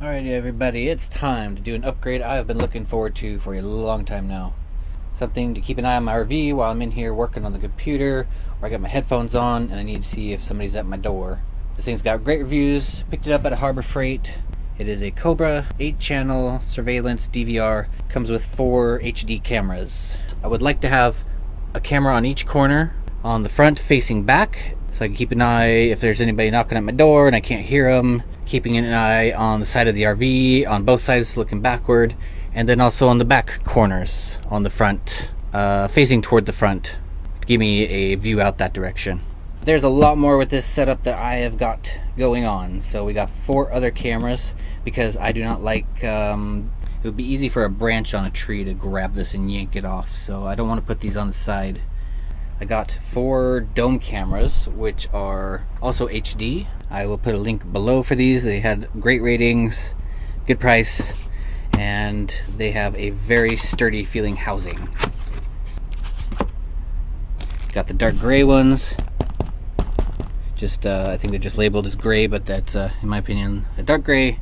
Alrighty everybody, it's time to do an upgrade I've been looking forward to for a long time now. Something to keep an eye on my RV while I'm in here working on the computer, or I got my headphones on and I need to see if somebody's at my door. This thing's got great reviews, picked it up at a Harbor Freight. It is a Cobra 8-channel surveillance DVR, comes with 4 HD cameras. I would like to have a camera on each corner, on the front facing back, so I can keep an eye if there's anybody knocking at my door and I can't hear them. Keeping an eye on the side of the RV, on both sides looking backward, and then also on the back corners on the front, facing toward the front, to give me a view out that direction. There's a lot more with this setup that I have got going on. So we got 4 other cameras because I do not like, it would be easy for a branch on a tree to grab this and yank it off, so I don't want to put these on the side. I got 4 dome cameras, which are also HD. I will put a link below for these. They had great ratings, good price, and they have a very sturdy feeling housing. Got the dark gray ones. Just I think they're just labeled as gray, but that's in my opinion, a dark gray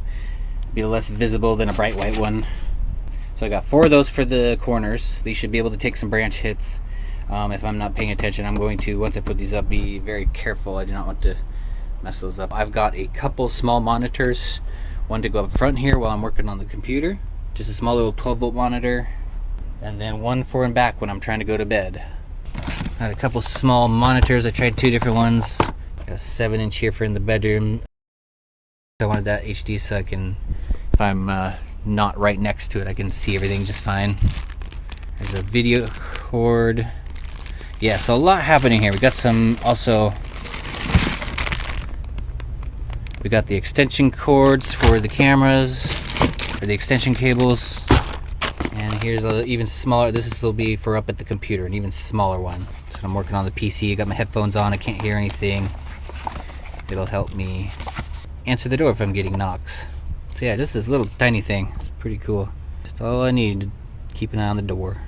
would be less visible than a bright white one. So I got 4 of those for the corners. These should be able to take some branch hits. If I'm not paying attention, I'm going to, once I put these up, be very careful. I do not want to mess those up. I've got a couple small monitors, one to go up front here while I'm working on the computer, just a small little 12-volt monitor, and then one for and back when I'm trying to go to bed. Got a couple small monitors. I tried 2 different ones. Got a 7-inch here for in the bedroom. I wanted that HD so I can, if I'm not right next to it, I can see everything just fine. There's a video cord. Yeah, so a lot happening here. We got some also. We got the extension cords for the cameras, for the extension cables, and here's a even smaller. This will be for up at the computer, an even smaller one. So I'm working on the PC. I got my headphones on. I can't hear anything. It'll help me answer the door if I'm getting knocks. So yeah, just this little tiny thing. It's pretty cool. Just all I need to keep an eye on the door.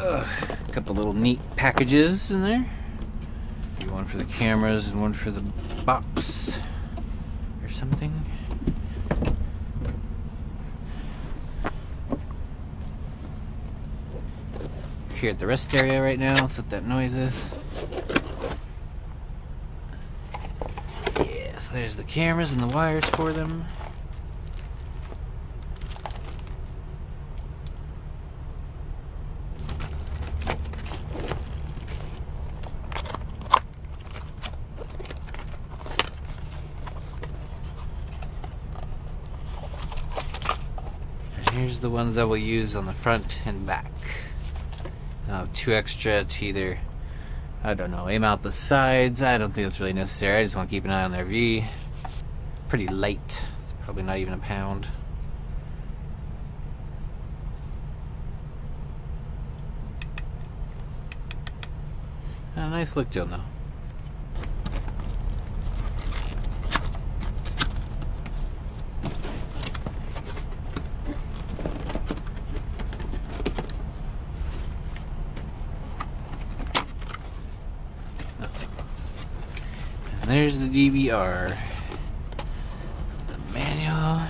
A couple little neat packages in there. One for the cameras and one for the box or something. Here at the rest area right now. That's what that noise is. Yeah, so there's the cameras and the wires for them. Here's the ones I will use on the front and back. 2 extra to either, I don't know, aim out the sides. I don't think it's really necessary. I just want to keep an eye on their V. Pretty light. It's probably not even a pound. A nice look to them though. And there's the DVR. The manual.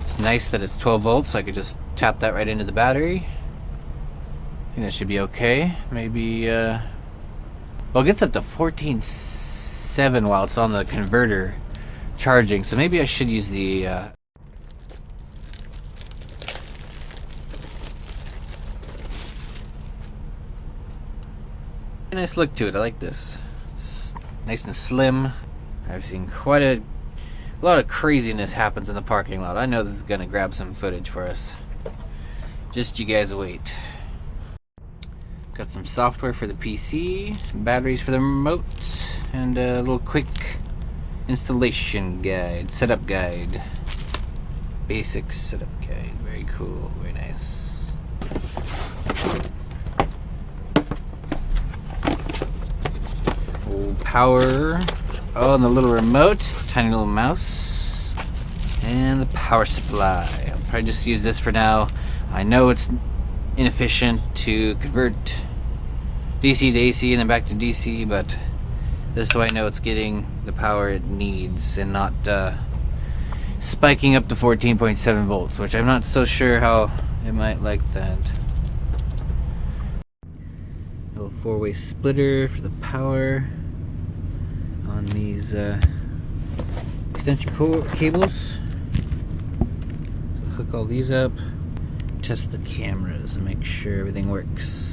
It's nice that it's 12 volts, so I could just tap that right into the battery. I think that should be okay. Maybe, well, it gets up to 14.7 while it's on the converter charging, so maybe I should use the, nice look to it. I like this. It's nice and slim. I've seen quite a lot of craziness happens in the parking lot. I know this is gonna grab some footage for us. Just you guys wait. Got some software for the PC, some batteries for the remote, and a little quick Installation guide, setup guide, basic setup guide. Very cool, very nice. Power. Oh, and the little remote, tiny little mouse, and the power supply. I'll probably just use this for now. I know it's inefficient to convert DC to AC and then back to DC, but this is so I know it's getting the power it needs and not spiking up to 14.7 volts, which I'm not so sure how it might like that. Little 4-way splitter for the power on these extension cables. So hook all these up, test the cameras and make sure everything works.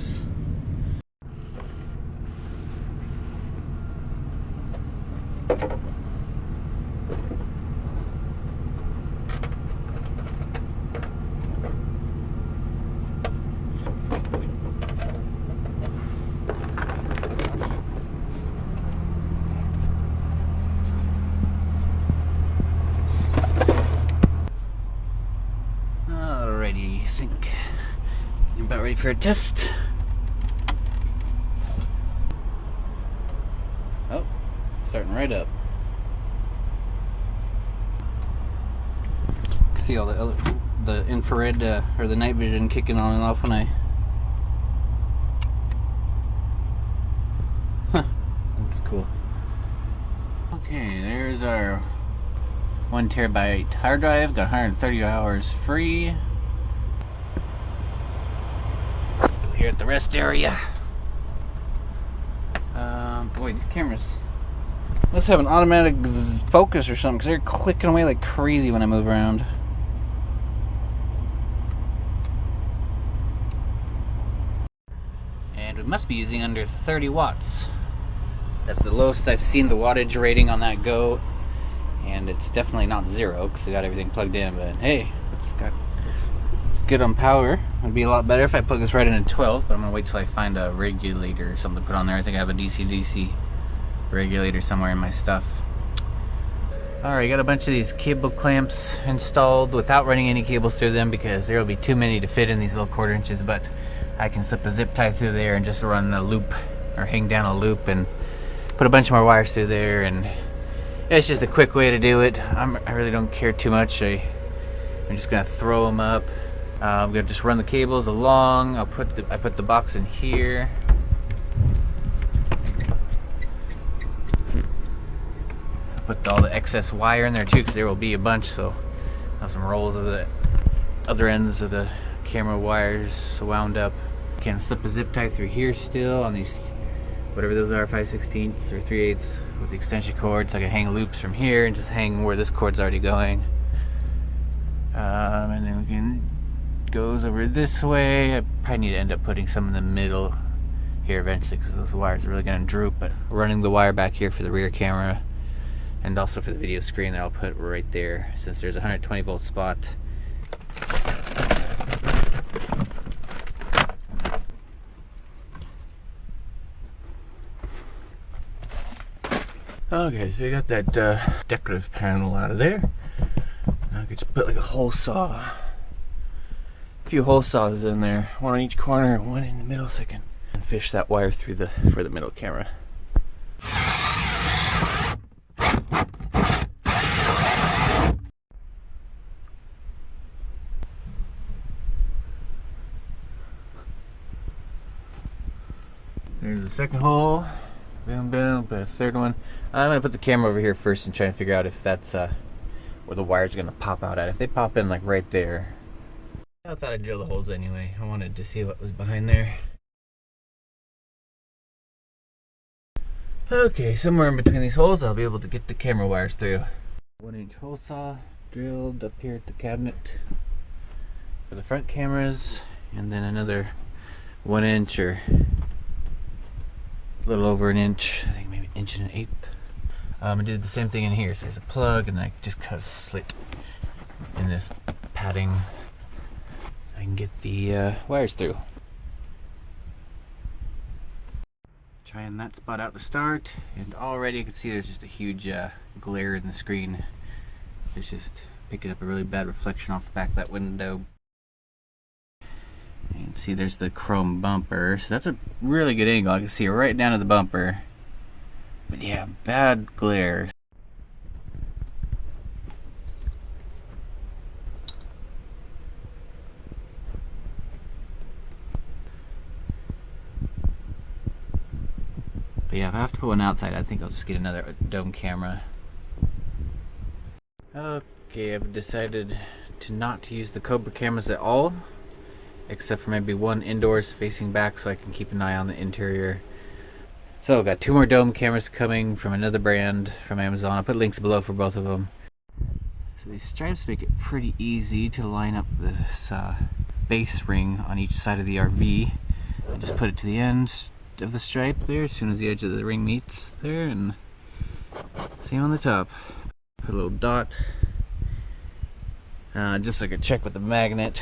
Alrighty, I think I'm about ready for a test. Oh, starting right up. See all the infrared or the night vision kicking on and off when I. Huh, that's cool. Okay, there's our 1 terabyte hard drive. Got 130 hours free. Still here at the rest area. Boy, these cameras must have an automatic focus or something, because they're clicking away like crazy when I move around. And we must be using under 30 watts. That's the lowest I've seen the wattage rating on that go. And it's definitely not 0 because I got everything plugged in, but hey, it's got good on power. It'd be a lot better if I plug this right in at 12, but I'm gonna wait till I find a regulator or something to put on there. I think I have a DC-DC regulator somewhere in my stuff. Alright, got a bunch of these cable clamps installed without running any cables through them because there will be too many to fit in these little 1/4 inches, but I can slip a zip tie through there and just run a loop or hang down a loop and put a bunch more wires through there, and it's just a quick way to do it. I really don't care too much. I'm just gonna throw them up. I'm gonna just run the cables along. I put the box in here. Put all the excess wire in there too, because there will be a bunch. So I have some rolls of the other ends of the camera wires wound up. Can slip a zip tie through here still on these, whatever those are, 5/16 or 3/8 with the extension cord, so I can hang loops from here and just hang where this cord's already going. And then we can goes over this way. I probably need to end up putting some in the middle here eventually because those wires are really going to droop, but running the wire back here for the rear camera and also for the video screen that I'll put right there since there's a 120 volt spot. Okay, so you got that decorative panel out of there. Now I could just put like a hole saw, a few hole saws in there, one on each corner and one in the middle, so I can fish that wire through for the middle camera. There's the second hole. Boom, boom, put a third one. I'm going to put the camera over here first and try to figure out if that's where the wire's going to pop out at. If they pop in like right there. I thought I'd drill the holes anyway. I wanted to see what was behind there. Okay, somewhere in between these holes I'll be able to get the camera wires through. 1-inch hole saw drilled up here at the cabinet for the front cameras, and then another 1-inch or a little over an inch, I think maybe 1 1/8. I did the same thing in here, so there's a plug and I just cut a slit in this padding so I can get the wires through. Trying that spot out to start, and already you can see there's just a huge glare in the screen. It's just picking up a really bad reflection off the back of that window. You can see there's the chrome bumper, so that's a really good angle. I can see it right down to the bumper. But yeah, bad glare. But yeah, if I have to put one outside, I think I'll just get another dome camera. Okay, I've decided to not use the Cobra cameras at all, except for maybe one indoors facing back so I can keep an eye on the interior. So I've got 2 more dome cameras coming from another brand from Amazon. I'll put links below for both of them. So these stripes make it pretty easy to line up this base ring on each side of the RV. I just put it to the end of the stripe there as soon as the edge of the ring meets there, and same on the top. Put a little dot just so I could check with the magnet.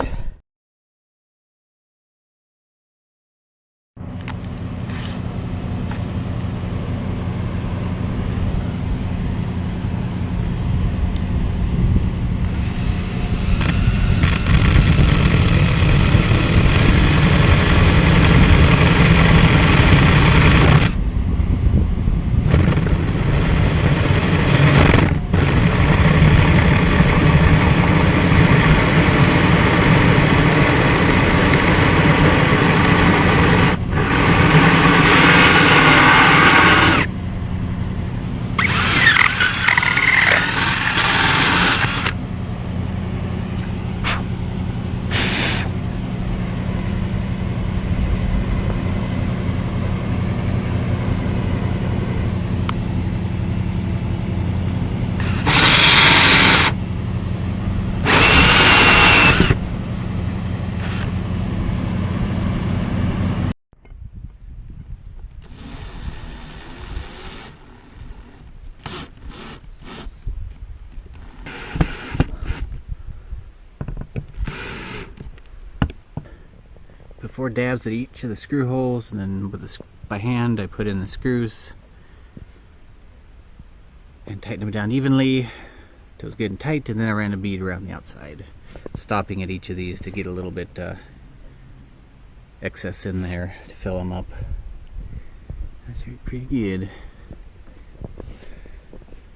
Put 4 dabs at each of the screw holes, and then with by hand I put in the screws and tighten them down evenly until it's getting tight, and then I ran a bead around the outside, stopping at each of these to get a little bit excess in there to fill them up. That's pretty good.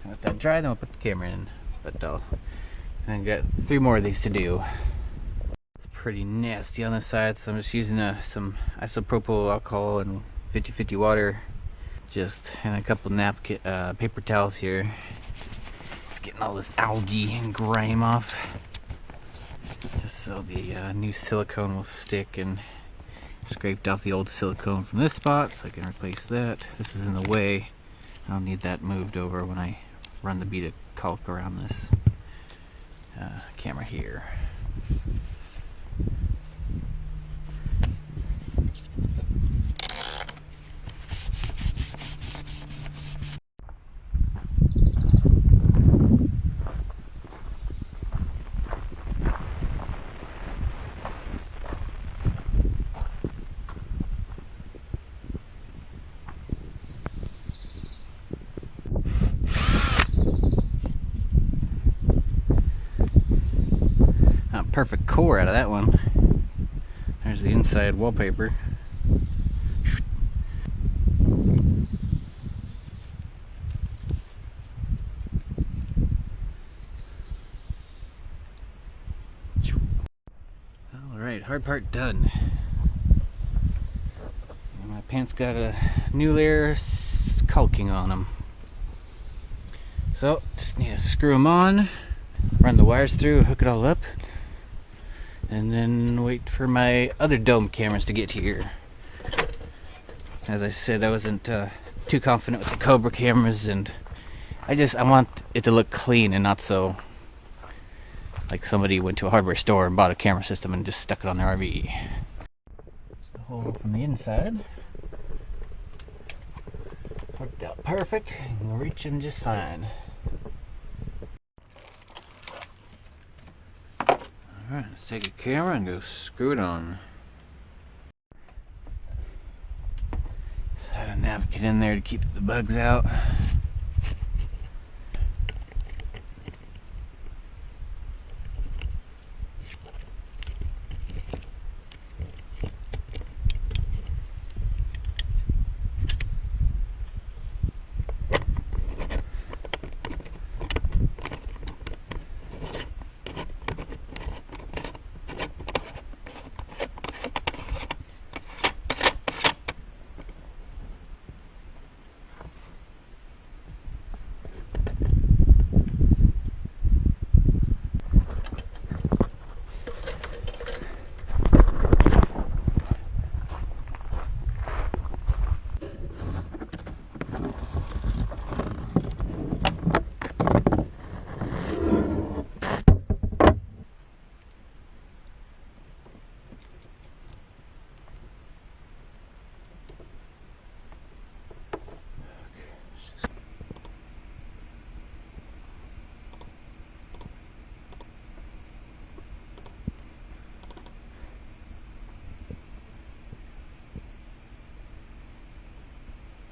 Let that dry, then we'll put the camera in. But I've got 3 more of these to do. Pretty nasty on the side, so I'm just using some isopropyl alcohol and 50/50 water, and a couple napkin paper towels here. Just getting all this algae and grime off, just so the new silicone will stick, and scraped off the old silicone from this spot so I can replace that. This was in the way. I'll need that moved over when I run the bead of caulk around this camera here. Perfect core out of that one. There's the inside wallpaper. Alright, hard part done. And my pants got a new layer caulking on them. So, just need to screw them on, run the wires through, hook it all up, and then wait for my other dome cameras to get here. As I said, I wasn't too confident with the Cobra cameras, and I want it to look clean and not so like somebody went to a hardware store and bought a camera system and just stuck it on their RV. The hole from the inside worked out perfect. You can reach them just fine. Alright, let's take a camera and go screw it on. Set a have to get in there to keep the bugs out.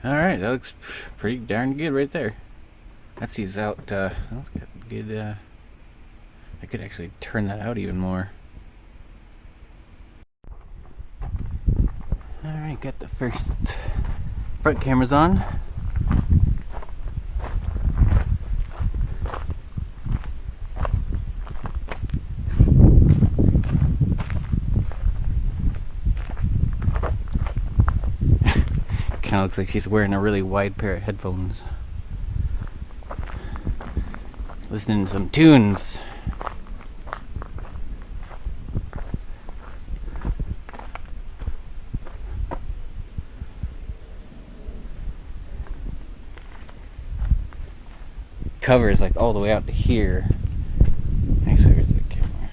Alright, that looks pretty darn good right there. That sees out, that's good, I could actually turn that out even more. Alright, got the first front cameras on. Kind of looks like she's wearing a really wide pair of headphones. Listening to some tunes. Cover is like all the way out to here. Actually, where's the camera?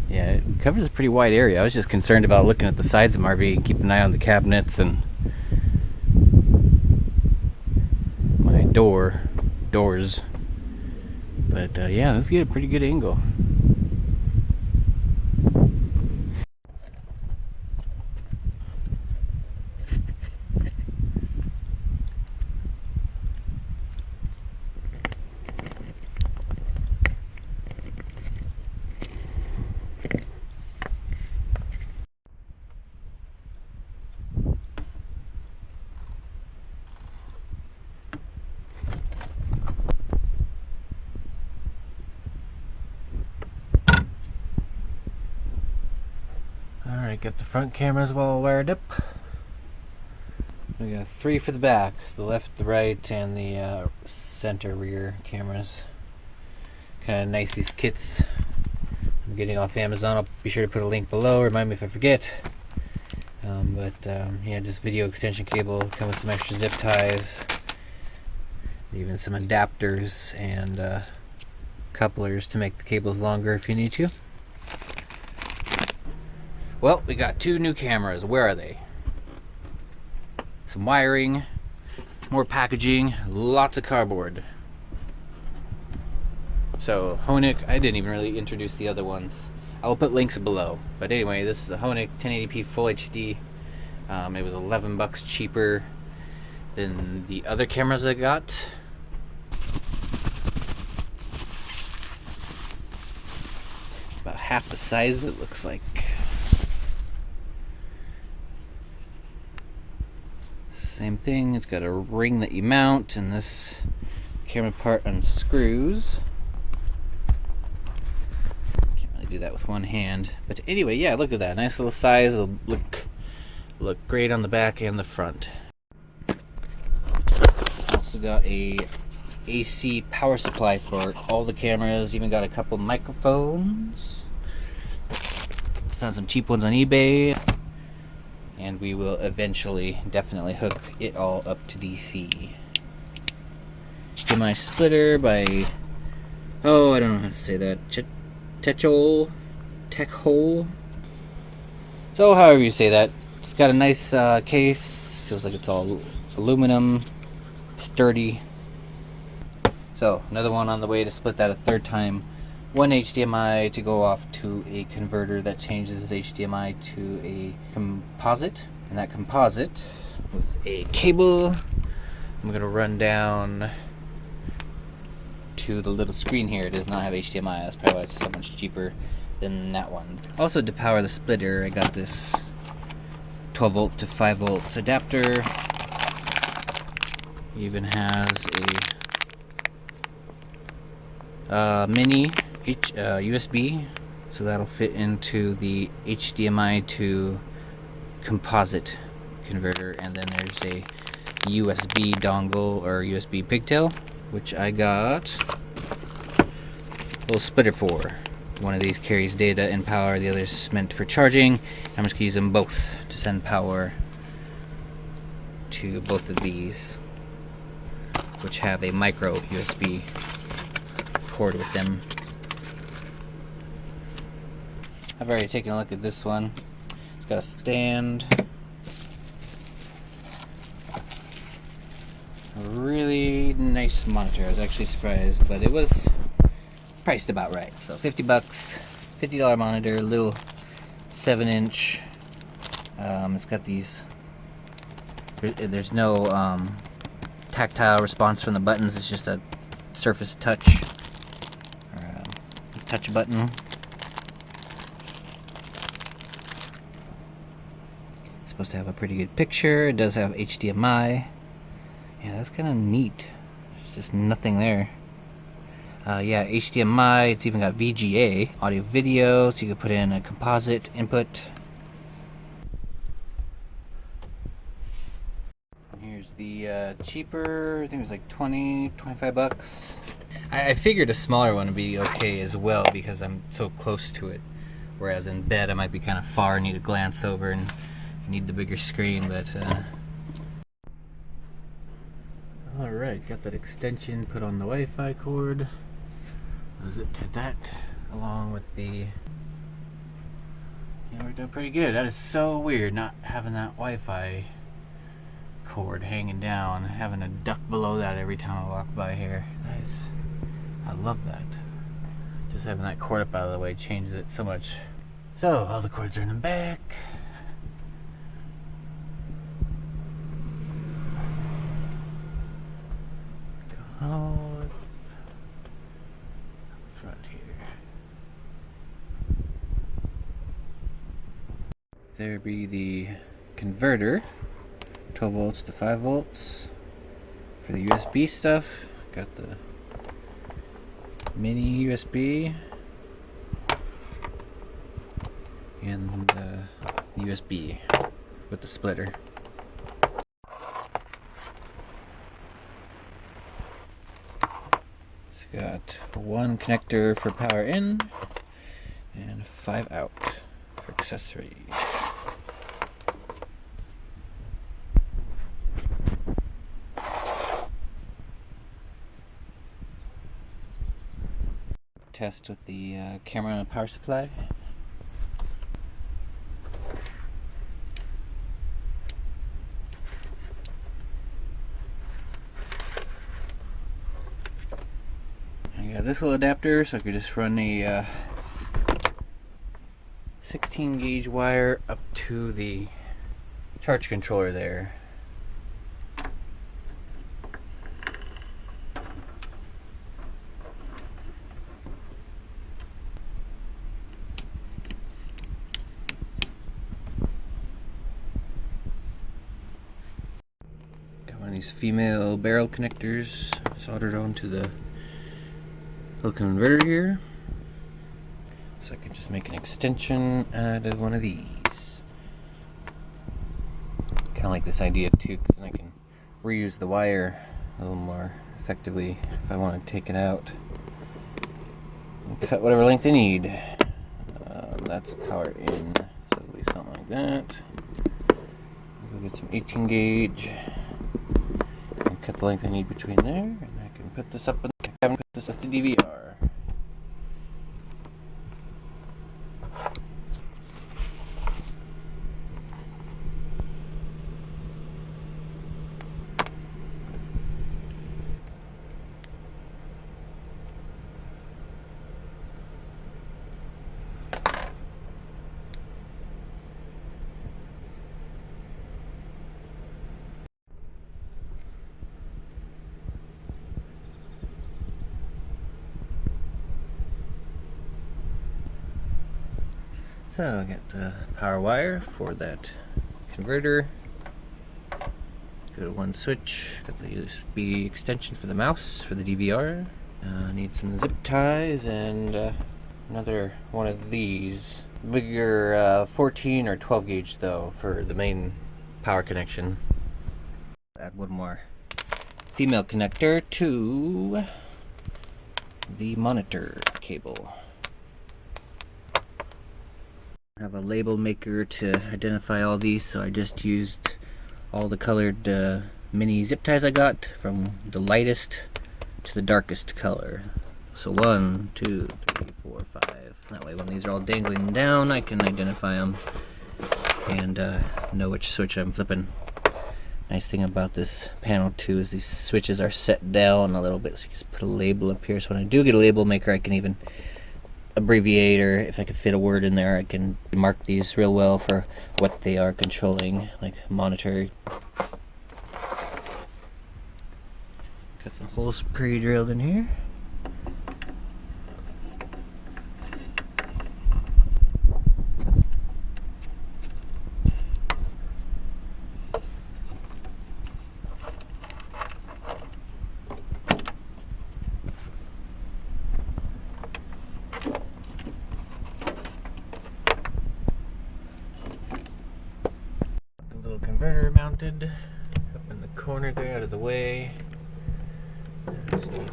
Yeah, it covers a pretty wide area. I was just concerned about looking at the sides of my RV and keeping an eye on the cabinets and my doors. But yeah, let's get a pretty good angle. Alright, got the front cameras well wired up. We got 3 for the back, the left, the right, and the center rear cameras. Kind of nice, these kits. I'm getting off Amazon. I'll be sure to put a link below, remind me if I forget. Yeah, just video extension cable, come with some extra zip ties, even some adapters and couplers to make the cables longer if you need to. Well, we got 2 new cameras. Where are they? Some wiring, more packaging, lots of cardboard. So, Honeck, I didn't even really introduce the other ones. I will put links below. But anyway, this is a Honeck 1080p Full HD. It was $11 cheaper than the other cameras I got. About half the size, it looks like. Same thing, it's got a ring that you mount, and this camera part unscrews. Can't really do that with one hand. But anyway, yeah, look at that. Nice little size. It'll look great on the back and the front. Also got a AC power supply for all the cameras. Even got a couple microphones. Found some cheap ones on eBay. And we will eventually definitely hook it all up to DC. HDMI splitter by, oh, I don't know how to say that. Techhole. So however you say that. It's got a nice case. Feels like it's all aluminum, sturdy. So another one on the way to split that a third time one HDMI to go off to a converter that changes HDMI to a composite, and that composite with a cable I'm going to run down to the little screen here. It does not have HDMI. That's probably why it's so much cheaper than that one. Also, to power the splitter, I got this 12 volt to 5 volt adapter. It even has a mini USB, so that'll fit into the HDMI to composite converter, and then there's a USB dongle or USB pigtail, which I got a little splitter for. One of these carries data and power, the other's meant for charging. I'm just going to use them both to send power to both of these, which have a micro USB cord with them. I've already taken a look at this one. It's got a stand. A really nice monitor. I was actually surprised, but it was priced about right. So $50, $50 monitor, little 7-inch. It's got these. There's no tactile response from the buttons. It's just a surface touch, or a touch button. It's supposed to have a pretty good picture. It does have HDMI. Yeah, that's kind of neat. There's just nothing there. Yeah, HDMI. It's even got VGA, audio video, so you could put in a composite input. And here's the cheaper, I think it was like 20, 25 bucks. I figured a smaller one would be okay as well because I'm so close to it. Whereas in bed I might be kind of far, need to glance over and need the bigger screen, but alright, got that extension put on the Wi-Fi cord. Zip tied that along with the... Yeah, we're doing pretty good. That is so weird not having that Wi-Fi cord hanging down, having to duck below that every time I walk by here. Nice. I love that. Just having that cord up out of the way changes it so much. So, all the cords are in the back. Front here. There be the converter, 12 volts to 5 volts for the USB stuff. Got the mini USB and the USB with the splitter. Got one connector for power in and 5 out for accessories. Test with the camera and power supply. This little adapter, so I could just run a 16 gauge wire up to the charge controller there. Got one of these female barrel connectors soldered onto the little converter here, so I can just make an extension out of one of these. Kind of like this idea too, because then I can reuse the wire a little more effectively if I want to take it out and cut whatever length I need. That's power in, so it'll be something like that. Go get some 18 gauge and cut the length I need between there, and I can put this up in the cabin, put this up to DVR. So I got the power wire for that converter. Go to one switch. Got the USB extension for the mouse for the DVR. Need some zip ties and another one of these. Bigger 14 or 12 gauge though for the main power connection. Add one more female connector to the monitor cable. I have a label maker to identify all these, so I just used all the colored mini zip ties I got from the lightest to the darkest color. So 1, 2, 3, 4, 5. That way when these are all dangling down, I can identify them and know which switch I'm flipping. Nice thing about this panel too is these switches are set down a little bit, so you just put a label up here. So when I do get a label maker, I can even abbreviate, or if I could fit a word in there, I can mark these real well for what they are controlling, like monitor. Got some holes pre-drilled in here. Converter mounted up in the corner there, out of the way. Just need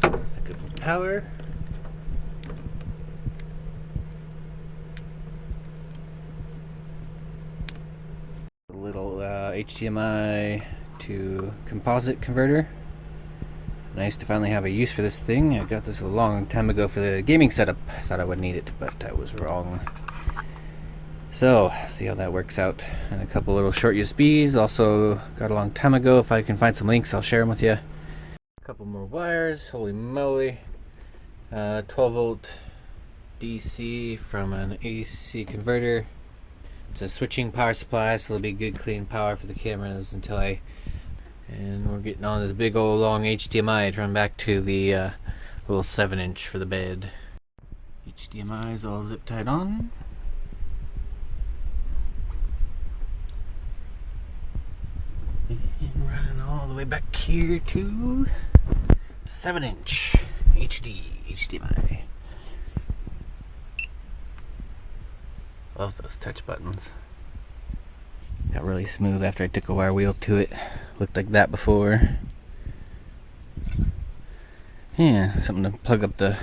a good power. A little HDMI to composite converter. Nice to finally have a use for this thing. I got this a long time ago for the gaming setup. I thought I would need it, but I was wrong. So, see how that works out. And a couple little short USBs, also got a long time ago. If I can find some links, I'll share them with you. A couple more wires, holy moly. 12 volt DC from an AC converter. It's a switching power supply, so it'll be good clean power for the cameras until and we're getting on this big old long HDMI to run back to the little 7-inch for the bed. HDMI is all zip tied on. And running all the way back here to 7-inch HDMI. Love those touch buttons. Got really smooth after I took a wire wheel to it. Looked like that before. Yeah, something to plug up the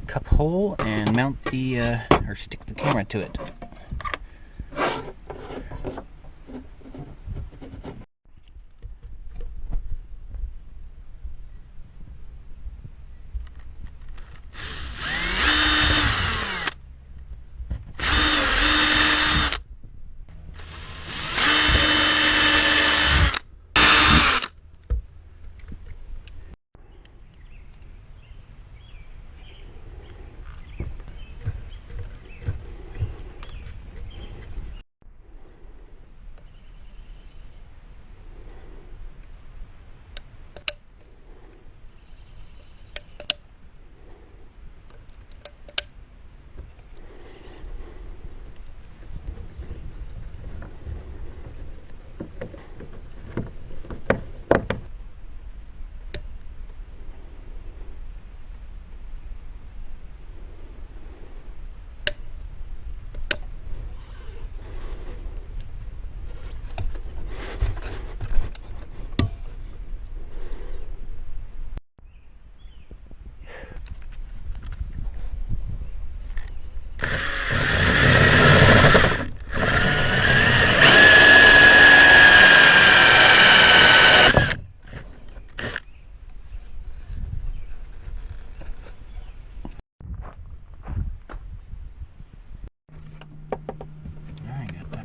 cup hole and mount the or stick the camera to it.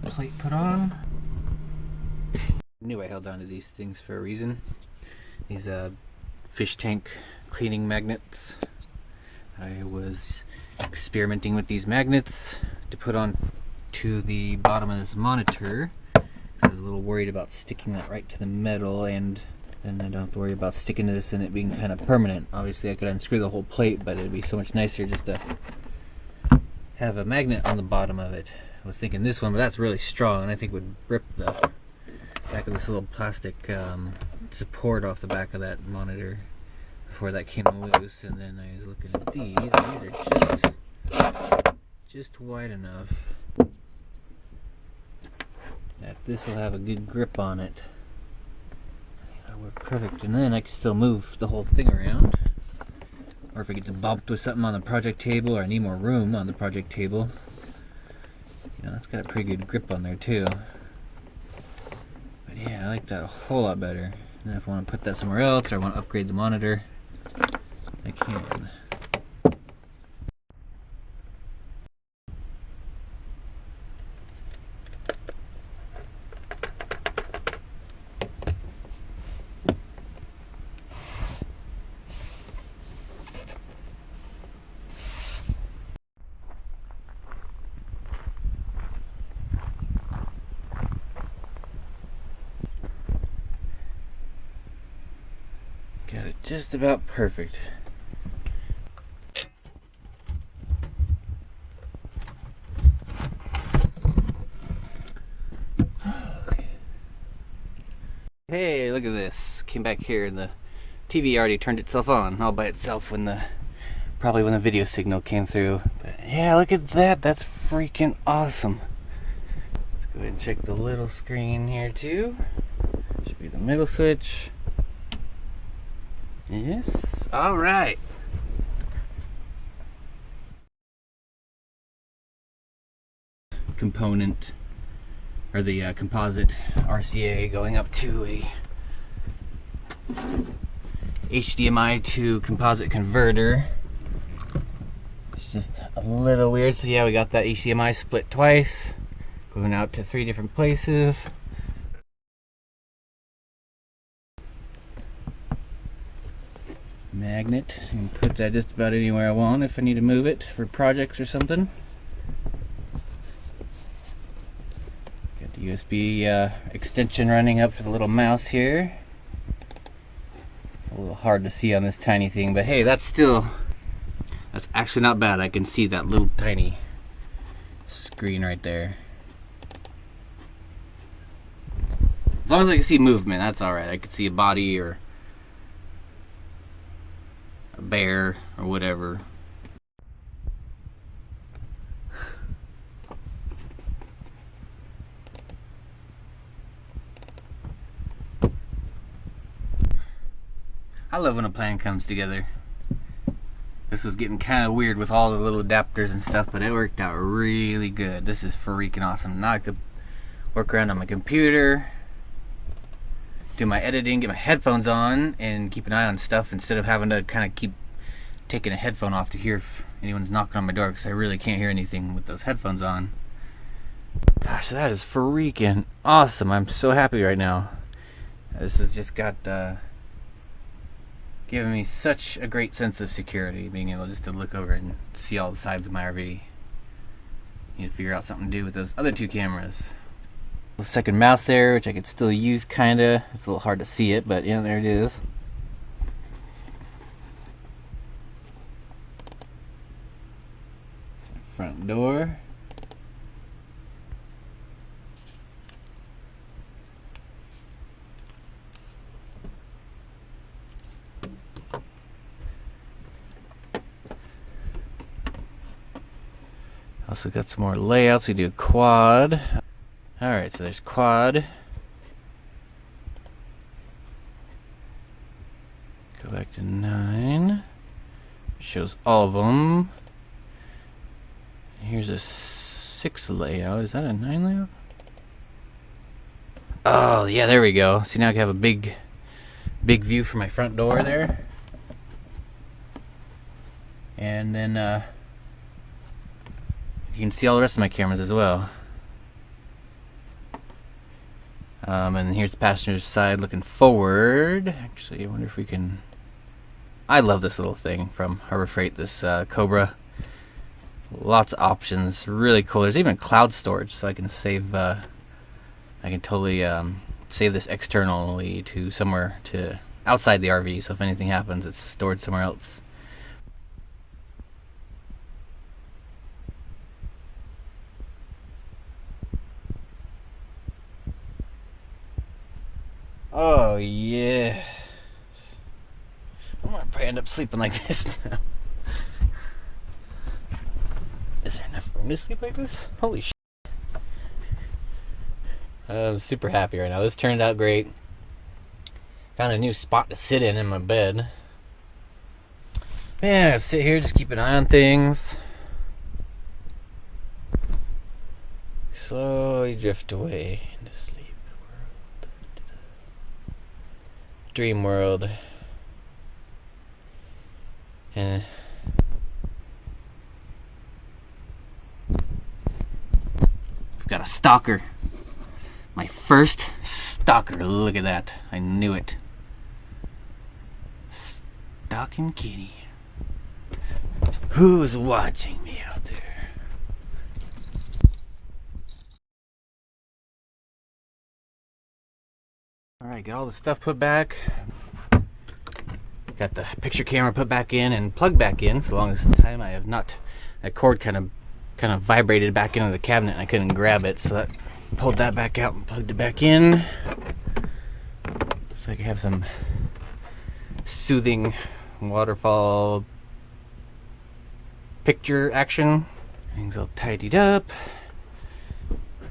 Plate put on. Knew I held on to these things for a reason. These fish tank cleaning magnets. I was experimenting with these magnets to put on to the bottom of this monitor. I was a little worried about sticking that right to the metal, and then I don't have to worry about sticking to this and it being kind of permanent. Obviously I could unscrew the whole plate, but it'd be so much nicer just to have a magnet on the bottom of it. I was thinking this one, but that's really strong, and I think would rip the back of this little plastic support off the back of that monitor before that came loose. And then I was looking at these, and these are just wide enough that this will have a good grip on it. That'll work perfect, and then I can still move the whole thing around. Or if it gets bumped with something on the project table, or I need more room on the project table, you know, that's got a pretty good grip on there too. But yeah, I like that a whole lot better. And if I want to put that somewhere else, or I want to upgrade the monitor, I can. Got it just about perfect. Hey, look at this. Came back here and the TV already turned itself on all by itself when probably when the video signal came through. But yeah, look at that. That's freaking awesome. Let's go ahead and check the little screen here too. Should be the middle switch. Yes. All right. Component, or the composite RCA going up to a HDMI to composite converter. It's just a little weird. So yeah, we got that HDMI split twice, going out to 3 different places. Magnet, so you can put that just about anywhere I want if I need to move it for projects or something. Got the USB extension running up for the little mouse here. A little hard to see on this tiny thing, but hey, that's actually not bad. I can see that little tiny screen right there. As long as I can see movement, that's alright. I can see a body or a bear or whatever. I love when a plan comes together. This was getting kind of weird with all the little adapters and stuff, but it worked out really good. This is freaking awesome. Now I could work around on my computer, do my editing, get my headphones on, and keep an eye on stuff instead of having to kind of keep taking a headphone off to hear if anyone's knocking on my door, because I really can't hear anything with those headphones on. Gosh, that is freaking awesome. I'm so happy right now. This has just got given me such a great sense of security, being able just to look over and see all the sides of my RV. Need to figure out something to do with those other 2 cameras. The second mouse there, which I could still use kinda. It's a little hard to see it, but yeah, there it is. Front door. Also got some more layouts. We do a quad. Alright, so there's quad. Go back to 9. Shows all of them. Here's a 6 layout. Is that a 9 layout? Oh, yeah, there we go. See, now I can have a big view from my front door there. And then you can see all the rest of my cameras as well. And here's the passenger's side looking forward. Actually, I wonder if we can... I love this little thing from Harbor Freight, this Cobra. Lots of options, really cool. There's even cloud storage, so I can save... I can totally save this externally to somewhere to outside the RV, so if anything happens, it's stored somewhere else. Oh yeah. I'm gonna probably end up sleeping like this now. Is there enough room to sleep like this? Holy shit. I'm super happy right now. This turned out great. Found a new spot to sit in my bed. Yeah, sit here, just keep an eye on things. Slowly drift away into sleep world. Dream world. And we've got a stalker. My first stalker. Look at that. I knew it. Stalking kitty. Who's watching me out there? Alright, got all the stuff put back. Got the picture camera put back in and plugged back in. For the longest time I have not. That cord kind of vibrated back into the cabinet and I couldn't grab it, so that pulled that back out and plugged it back in. So I can have some soothing waterfall picture action. Things all tidied up.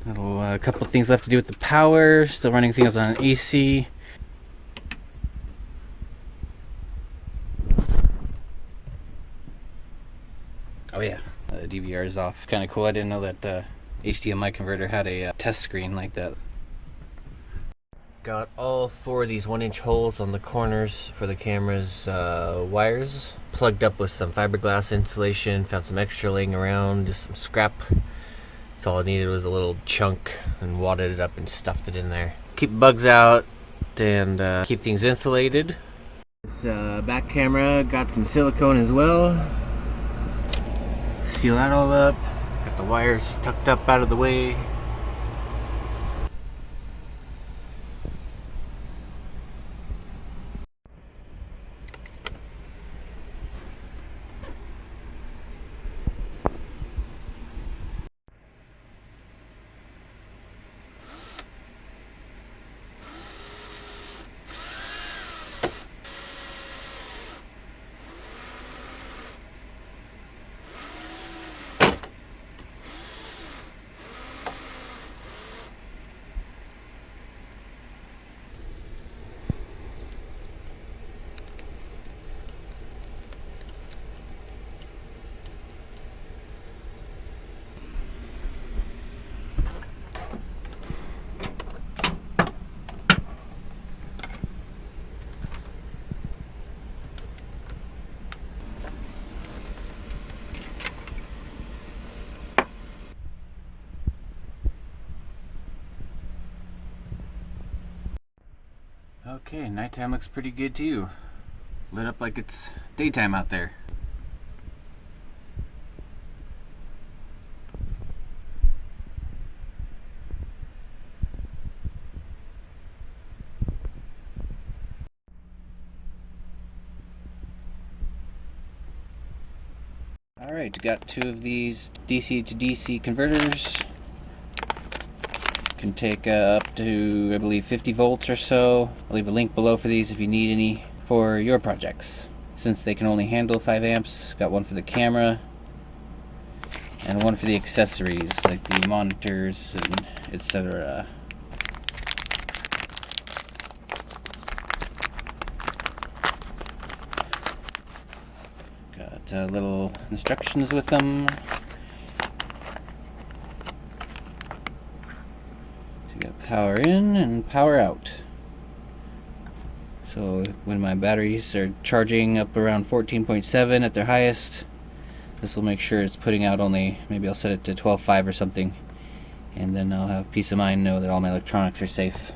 A couple things left to do with the power. Still running things on AC. Oh yeah, the DVR is off. Kind of cool. I didn't know that HDMI converter had a test screen like that. Got all 4 of these 1-inch holes on the corners for the camera's wires plugged up with some fiberglass insulation. Found some extra laying around, just some scrap. So all I needed was a little chunk and wadded it up and stuffed it in there. Keep bugs out and keep things insulated. This back camera got some silicone as well. Seal that all up. Got the wires tucked up out of the way. Okay, nighttime looks pretty good too. Lit up like it's daytime out there. Alright, got 2 of these DC to DC converters. Can take up to, I believe, 50 volts or so. I'll leave a link below for these if you need any for your projects. Since they can only handle 5 amps, got one for the camera and one for the accessories like the monitors and etc. Got little instructions with them. Power in and power out. So when my batteries are charging up around 14.7 at their highest, this will make sure it's putting out only, maybe I'll set it to 12.5 or something, and then I'll have peace of mind, know that all my electronics are safe.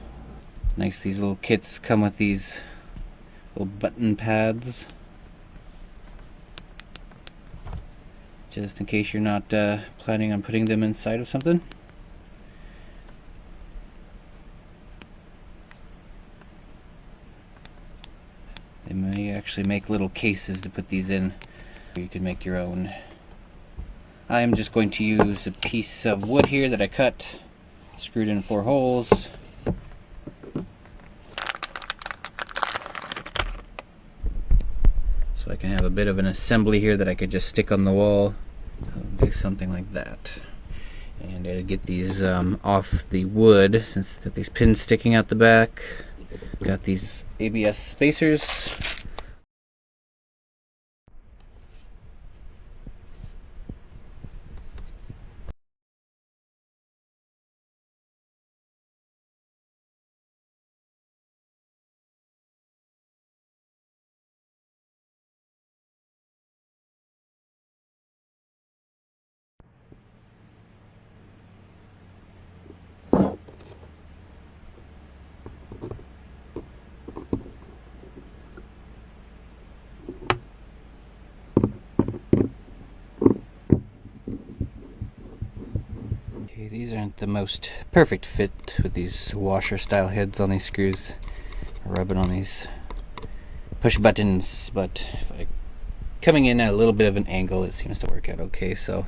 Nice, these little kits come with these little button pads, just in case you're not planning on putting them inside of something. They may actually make little cases to put these in. You can make your own. I am just going to use a piece of wood here that I cut, screwed in 4 holes. can have a bit of an assembly here that I could just stick on the wall. I'll do something like that. And I'll get these off the wood, since I've got these pins sticking out the back. Got these ABS spacers. These aren't the most perfect fit with these washer style heads on these screws, rubbing on these push buttons, but coming in at a little bit of an angle, it seems to work out okay. So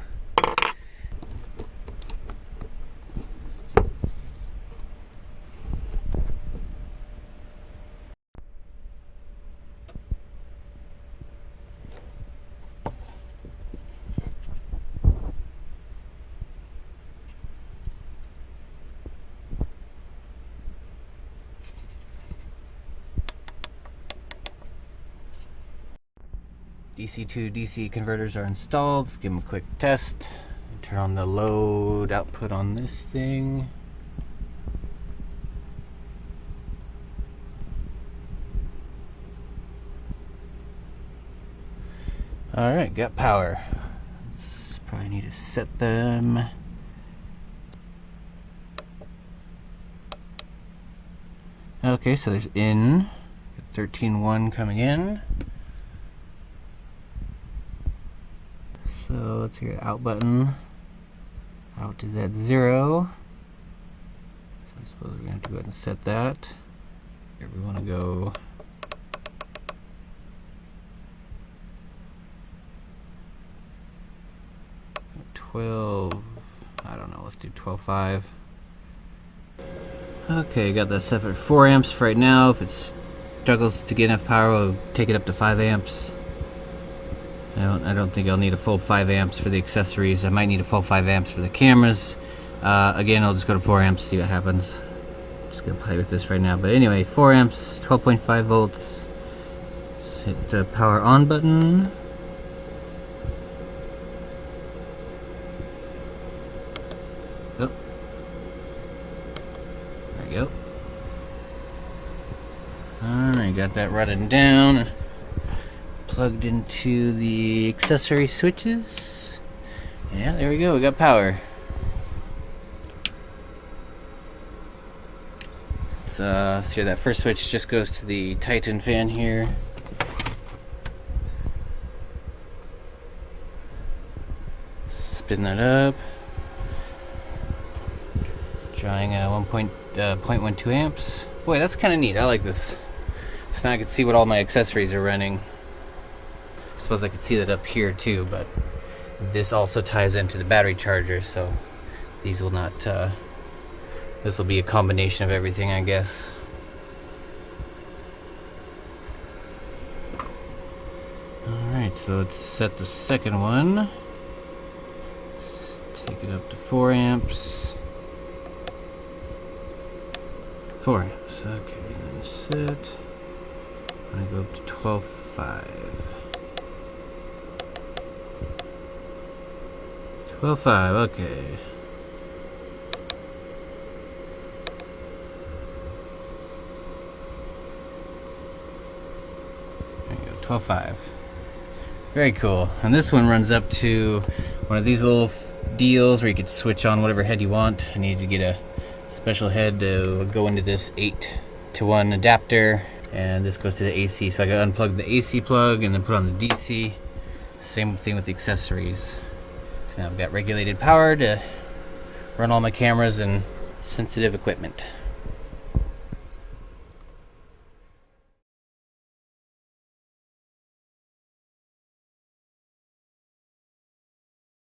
DC to DC converters are installed. Let's give them a quick test. Turn on the load output on this thing. Alright, got power. Let's probably need to set them. Okay, so there's in. 13.1 coming in. So let's hear the out button. Out is at 0. So I suppose we're going to have to go ahead and set that. Here we want to go 12. I don't know, let's do 12.5. Okay, got that set for 4 amps for right now. If it struggles to get enough power, we'll take it up to 5 amps. I don't think I'll need a full 5 amps for the accessories. I might need a full 5 amps for the cameras. Again, I'll just go to 4 amps, see what happens. Just gonna play with this right now. But anyway, 4 amps, 12.5 volts. Just hit the power on button. Oh. There we go. Alright, got that running down. Plugged into the accessory switches. Yeah, there we go, we got power. So here, that first switch just goes to the Titan fan here. Spin that up. Drawing 0.12 amps. Boy, that's kind of neat, I like this. So now I can see what all my accessories are running. I suppose I could see that up here too, but this also ties into the battery charger, so these will not, this will be a combination of everything, I guess. Alright, so let's set the second one. Take it up to 4 amps. 4 amps, okay, then set. I'm gonna go up to 12.5. 12.5, okay. There you go, 12.5. Very cool. And this one runs up to one of these little deals where you could switch on whatever head you want. I need to get a special head to go into this 8-to-1 adapter, and this goes to the AC. So I gotta unplug the AC plug and then put on the DC. Same thing with the accessories. Now I've got regulated power to run all my cameras and sensitive equipment.